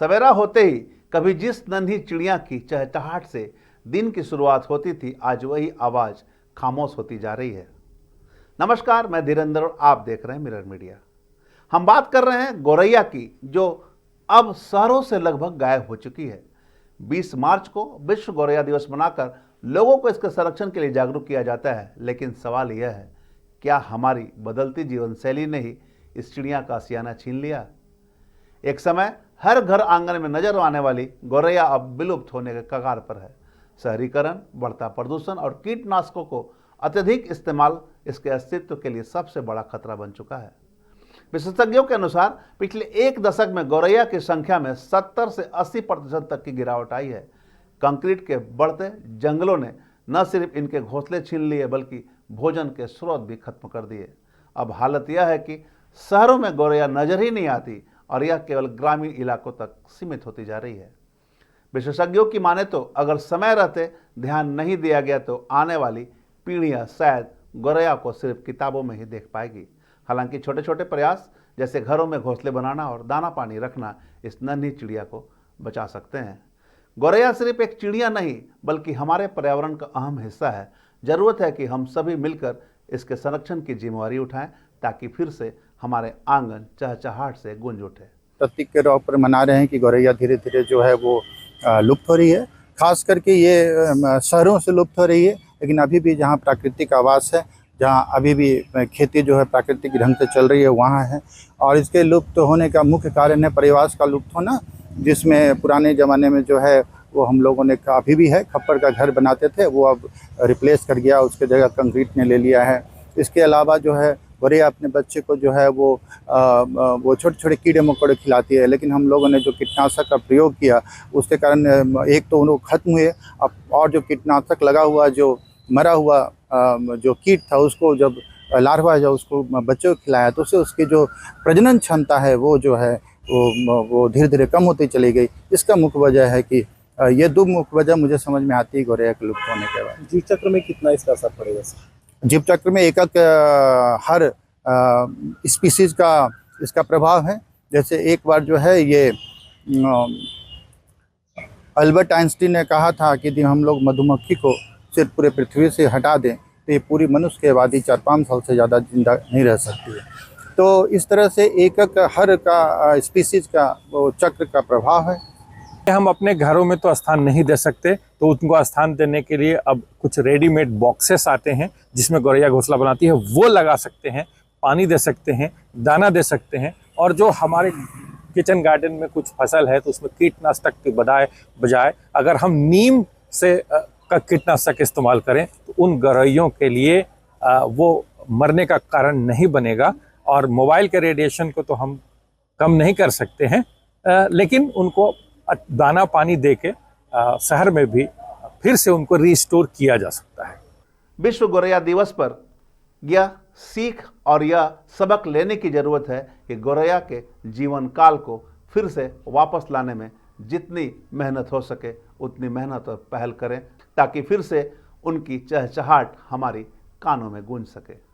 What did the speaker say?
सवेरा होते ही कभी जिस नन्ही चिड़िया की चहचहाट से दिन की शुरुआत होती थी, आज वही आवाज खामोश होती जा रही है। नमस्कार, मैं धीरेन्द्र और आप देख रहे हैं मिरर मीडिया। हम बात कर रहे हैं गौरैया की, जो अब शहरों से लगभग गायब हो चुकी है। 20 मार्च को विश्व गौरैया दिवस मनाकर लोगों को इसके संरक्षण के लिए जागरूक किया जाता है, लेकिन सवाल यह है, क्या हमारी बदलती जीवन शैली ने ही इस चिड़िया का आशियाना छीन लिया? एक समय हर घर आंगन में नजर आने वाली गौरैया अब विलुप्त होने के कगार पर है। शहरीकरण, बढ़ता प्रदूषण और कीटनाशकों को अत्यधिक इस्तेमाल इसके अस्तित्व के लिए सबसे बड़ा खतरा बन चुका है। विशेषज्ञों के अनुसार पिछले एक दशक में गौरैया की संख्या में 70 से 80% तक की गिरावट आई है। कंक्रीट के बढ़ते जंगलों ने न सिर्फ इनके घोंसले छीन लिए, बल्कि भोजन के स्रोत भी खत्म कर दिए। अब हालत यह है कि शहरों में गौरैया नजर ही नहीं आती और यह केवल ग्रामीण इलाकों तक सीमित होती जा रही है। विशेषज्ञों की माने तो अगर समय रहते ध्यान नहीं दिया गया तो आने वाली पीढ़ियां शायद गौरैया को सिर्फ किताबों में ही देख पाएगी। हालांकि छोटे छोटे प्रयास जैसे घरों में घोंसले बनाना और दाना पानी रखना इस नन्ही चिड़िया को बचा सकते हैं। गौरैया सिर्फ एक चिड़िया नहीं, बल्कि हमारे पर्यावरण का अहम हिस्सा है। जरूरत है कि हम सभी मिलकर इसके संरक्षण की जिम्मेवारी उठाएं, ताकि फिर से हमारे आंगन चहचहाट से गूंज उठे। प्रतीक के तौर पर मना रहे हैं कि गौरैया धीरे धीरे जो है वो लुप्त हो रही है। खास करके ये शहरों से लुप्त हो रही है, लेकिन अभी भी जहाँ प्राकृतिक आवास है, जहाँ अभी भी खेती जो है प्राकृतिक ढंग से चल रही है, वहाँ है। और इसके लुप्त होने का मुख्य कारण है परिवास का लुप्त होना, जिसमें पुराने ज़माने में जो है वो हम लोगों ने अभी भी है खप्पर का घर बनाते थे, वो अब रिप्लेस कर गया, उसके जगह कंक्रीट ने ले लिया है। इसके अलावा जो है गौरैया अपने बच्चे को जो है वो छोटे छोटे कीड़े मकोड़े खिलाती है, लेकिन हम लोगों ने जो कीटनाशक का प्रयोग किया उसके कारण एक तो उन खत्म हुए, अब और जो कीटनाशक लगा हुआ, जो मरा हुआ जो कीट था, उसको जब लार्वा जो उसको बच्चों को खिलाया तो उससे उसकी जो प्रजनन क्षमता है वो जो है वो धीरे धीरे कम होती चली गई। इसका मुख्य वजह है कि ये दो मुख्य वजह मुझे समझ में आती है गौरैया के लुप्त होने के बाद। जीव चक्र में कितना इसका असर पड़ेगा? जीव चक्र में एक हर स्पीसीज का इसका प्रभाव है। जैसे एक बार जो है ये अल्बर्ट आइंस्टीन ने कहा था कि यदि हम लोग मधुमक्खी को सिर्फ पूरे पृथ्वी से हटा दें तो ये पूरी मनुष्य की आबादी 4-5 साल से ज़्यादा जिंदा नहीं रह सकती है। तो इस तरह से एक हर का स्पीसीज का वो चक्र का प्रभाव है। हम अपने घरों में तो स्थान नहीं दे सकते, तो उनको स्थान देने के लिए अब कुछ रेडीमेड बॉक्सेस आते हैं जिसमें गौरैया घोंसला बनाती है, वो लगा सकते हैं, पानी दे सकते हैं, दाना दे सकते हैं। और जो हमारे किचन गार्डन में कुछ फसल है तो उसमें कीटनाशक के बजाय अगर हम नीम से का कीटनाशक इस्तेमाल करें तो उन गौरैयों के लिए वो मरने का कारण नहीं बनेगा। और मोबाइल के रेडिएशन को तो हम कम नहीं कर सकते हैं, लेकिन उनको दाना पानी दे के शहर में भी फिर से उनको रिस्टोर किया जा सकता है। विश्व गौरैया दिवस पर यह सीख और यह सबक लेने की जरूरत है कि गौरैया के जीवन काल को फिर से वापस लाने में जितनी मेहनत हो सके उतनी मेहनत और पहल करें, ताकि फिर से उनकी चहचहाट हमारी कानों में गूंज सके।